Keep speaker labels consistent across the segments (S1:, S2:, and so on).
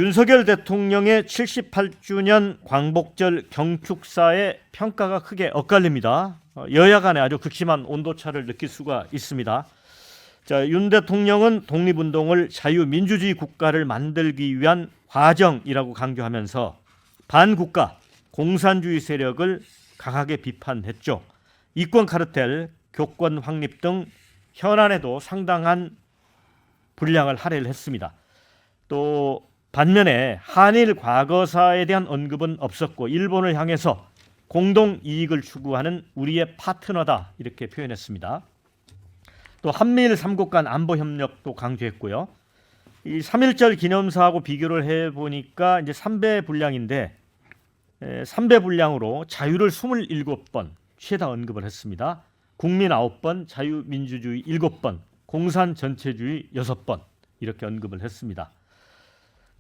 S1: 윤석열 대통령의 78주년 광복절 경축사의 평가가 크게 엇갈립니다. 여야 간에 아주 극심한 온도차를 느낄 수가 있습니다. 자, 윤 대통령은 독립운동을 자유민주주의 국가를 만들기 위한 과정이라고 강조하면서 반국가, 공산주의 세력을 강하게 비판했죠. 이권 카르텔, 교권 확립 등 현안에도 상당한 분량을 할애를 했습니다. 또 반면에 한일 과거사에 대한 언급은 없었고 일본을 향해서 공동 이익을 추구하는 우리의 파트너다 이렇게 표현했습니다. 또 한미일 3국 간 안보 협력도 강조했고요. 이 3.1절 기념사하고 비교를 해보니까 이제 3배 분량인데 3배 분량으로 자유를 27번 최다 언급을 했습니다. 국민 9번, 자유민주주의 7번, 공산 전체주의 6번 이렇게 언급을 했습니다.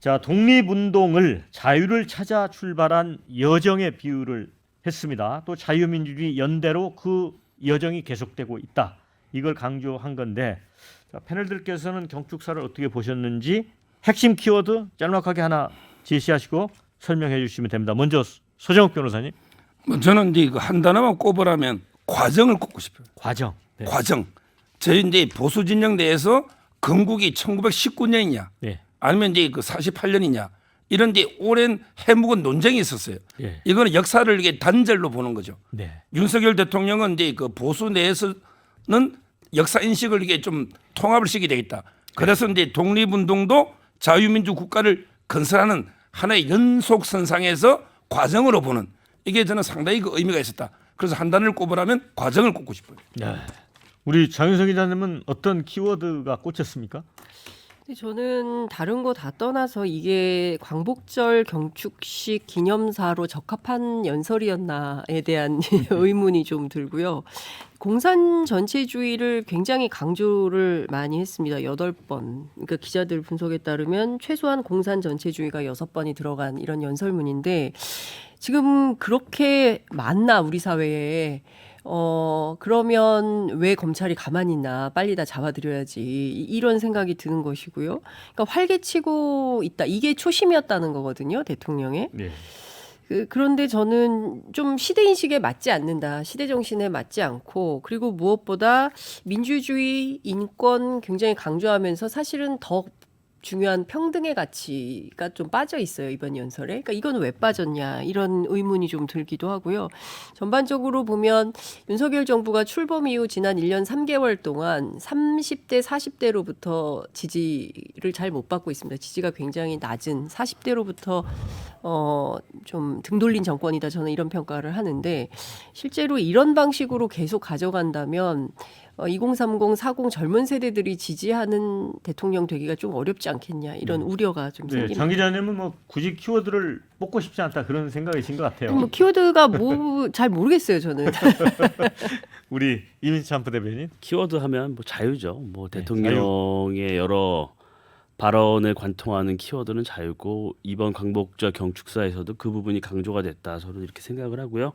S1: 자, 독립운동을 자유를 찾아 출발한 여정에 비유를 했습니다. 또 자유민주주의 연대로 그 여정이 계속되고 있다. 이걸 강조한 건데 자, 패널들께서는 경축사를 어떻게 보셨는지 핵심 키워드 짤막하게 하나 제시하시고 설명해 주시면 됩니다. 먼저 서정욱 변호사님.
S2: 저는 이제 한 단어만 꼽으라면 과정을 꼽고 싶어요.
S1: 과정. 네.
S2: 과정. 저희 이제 보수 진영 내에서 건국이 1919년이냐,
S1: 네.
S2: 아니면 이제 그 48년이냐 이런 데 오랜 해묵은 논쟁이 있었어요.
S1: 네.
S2: 이거는 역사를 이게 단절로 보는 거죠.
S1: 네.
S2: 윤석열 대통령은 이제 그 보수 내에서는 역사 인식을 이게 좀 통합을 시키게 되겠다. 그래서 이제 독립운동도 자유민주 국가를 건설하는 하나의 연속선상에서 과정으로 보는 이게 저는 상당히 그 의미가 있었다. 그래서 한 단어를 꼽으라면 과정을 꼽고 싶어요.
S1: 네. 우리 장윤성 기자님은 어떤 키워드가 꽂혔습니까?
S3: 저는 다른 거 다 떠나서 이게 광복절 경축식 기념사로 적합한 연설이었나에 대한 의문이 좀 들고요. 공산 전체주의를 굉장히 강조를 많이 했습니다. 8번. 그러니까 기자들 분석에 따르면 최소한 공산 전체주의가 6번이 들어간 이런 연설문인데 지금 그렇게 많나 우리 사회에. 그러면 왜 검찰이 가만히 있나 빨리 다 잡아들여야지 이런 생각이 드는 것이고요. 그러니까 활개치고 있다. 이게 초심이었다는 거거든요. 대통령의.
S1: 네.
S3: 그런데 저는 좀 시대인식에 맞지 않는다. 시대정신에 맞지 않고 그리고 무엇보다 민주주의, 인권 굉장히 강조하면서 사실은 더 중요한 평등의 가치가 좀 빠져 있어요. 이번 연설에. 그러니까 이건 왜 빠졌냐 이런 의문이 좀 들기도 하고요. 전반적으로 보면 윤석열 정부가 출범 이후 지난 1년 3개월 동안 30대, 40대로부터 지지를 잘 못 받고 있습니다. 지지가 굉장히 낮은 40대로부터 좀 등 돌린 정권이다. 저는 이런 평가를 하는데 실제로 이런 방식으로 계속 가져간다면 2030, 40 젊은 세대들이 지지하는 대통령 되기가 좀 어렵지 않겠냐 이런 우려가 좀
S1: 네,
S3: 생깁니다.
S1: 장 기자님은 뭐 굳이 키워드를 뽑고 싶지 않다 그런 생각이신 것 같아요.
S3: 뭐 키워드가 뭐 잘 모르겠어요 저는.
S1: 우리 이민찬 부대변인.
S4: 키워드 하면 뭐 자유죠. 뭐
S1: 네,
S4: 대통령의 여러 발언을 관통하는 키워드는 자유고 이번 광복절 경축사에서도 그 부분이 강조가 됐다. 저는 이렇게 생각을 하고요.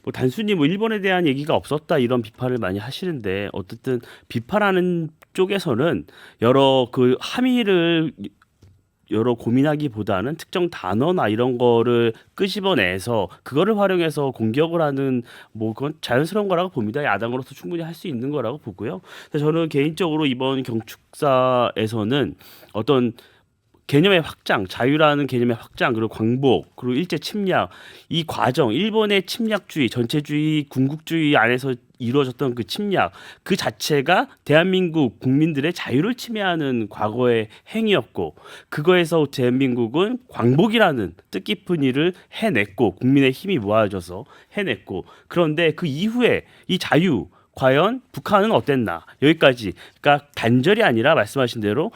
S4: 뭐 단순히 뭐 일본에 대한 얘기가 없었다 이런 비판을 많이 하시는데 어쨌든 비판하는 쪽에서는 여러 그 함의를 여러 고민하기보다는 특정 단어나 이런 거를 끄집어내서 그거를 활용해서 공격을 하는 뭐 그건 자연스러운 거라고 봅니다. 야당으로서 충분히 할 수 있는 거라고 보고요. 그래서 저는 개인적으로 이번 경축사에서는 어떤 개념의 확장, 자유라는 개념의 확장, 그리고 광복, 그리고 일제 침략, 이 과정, 일본의 침략주의, 전체주의, 군국주의 안에서 이루어졌던 그 침략, 그 자체가 대한민국 국민들의 자유를 침해하는 과거의 행위였고, 그거에서 대한민국은 광복이라는 뜻깊은 일을 해냈고, 국민의 힘이 모아져서 해냈고, 그런데 그 이후에 이 자유, 과연 북한은 어땠나? 여기까지, 그러니까 단절이 아니라 말씀하신 대로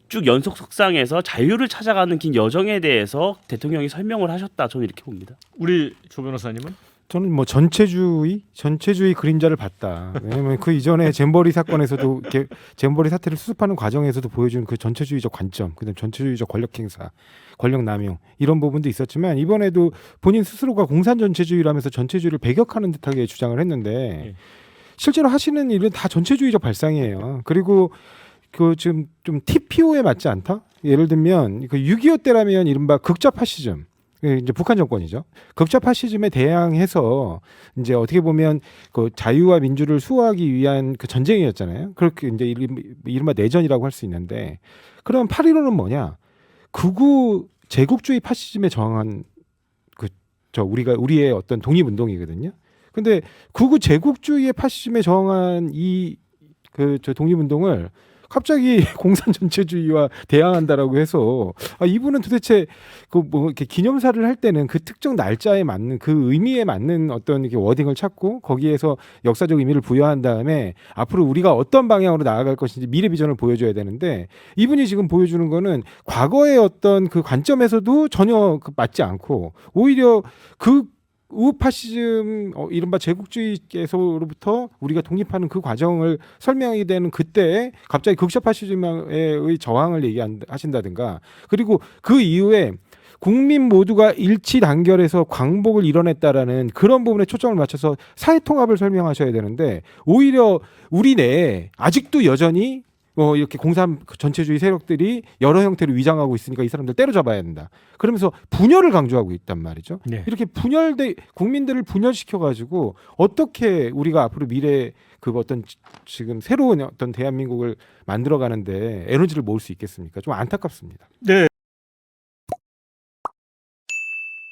S4: 쭉 연속 석상에서 자유를 찾아가는 긴 여정에 대해서 대통령이 설명을 하셨다. 저는 이렇게 봅니다.
S1: 우리 조 변호사님은?
S5: 저는 뭐 전체주의 그림자를 봤다. 왜냐하면 그 이전에 잼버리 사건에서도 이렇게 잼버리 사태를 수습하는 과정에서도 보여준 그 전체주의적 관점, 그다음 전체주의적 권력 행사, 권력 남용 이런 부분도 있었지만 이번에도 본인 스스로가 공산 전체주의라면서 전체주의를 배격하는 듯하게 주장을 했는데 실제로 하시는 일은 다 전체주의적 발상이에요. 그리고 그 지금 좀 TPO에 맞지 않다? 예를 들면 그 6.25 때라면 이른바 극좌 파시즘, 이제 북한 정권이죠. 극좌 파시즘에 대항해서 이제 어떻게 보면 그 자유와 민주를 수호하기 위한 그 전쟁이었잖아요. 그렇게 이제 이른바 내전이라고 할 수 있는데, 그럼 8.15는 뭐냐? 극우 제국주의 파시즘에 저항한 우리의 어떤 독립운동이거든요. 근데 극우 제국주의의 파시즘에 저항한 저 독립운동을 갑자기 공산 전체주의와 대항한다라고 해서 이분은 도대체 그 뭐 이렇게 기념사를 할 때는 그 특정 날짜에 맞는 그 의미에 맞는 어떤 이렇게 워딩을 찾고 거기에서 역사적 의미를 부여한 다음에 앞으로 우리가 어떤 방향으로 나아갈 것인지 미래 비전을 보여줘야 되는데, 이분이 지금 보여주는 거는 과거의 어떤 그 관점에서도 전혀 맞지 않고 오히려 그 우파시즘 이른바 제국주의에서로부터 우리가 독립하는 그 과정을 설명하게 되는 그때 갑자기 극좌 파시즘의 저항을 하신다든가, 그리고 그 이후에 국민 모두가 일치 단결해서 광복을 이뤄냈다라는 그런 부분에 초점을 맞춰서 사회 통합을 설명하셔야 되는데, 오히려 우리 내에 아직도 여전히 이렇게 공산 전체주의 세력들이 여러 형태로 위장하고 있으니까 이 사람들 때려잡아야 된다. 그러면서 분열을 강조하고 있단 말이죠.
S1: 네.
S5: 이렇게 국민들을 분열시켜가지고 어떻게 우리가 앞으로 미래 그 어떤 지금 새로운 어떤 대한민국을 만들어가는데 에너지를 모을 수 있겠습니까? 좀 안타깝습니다.
S1: 네.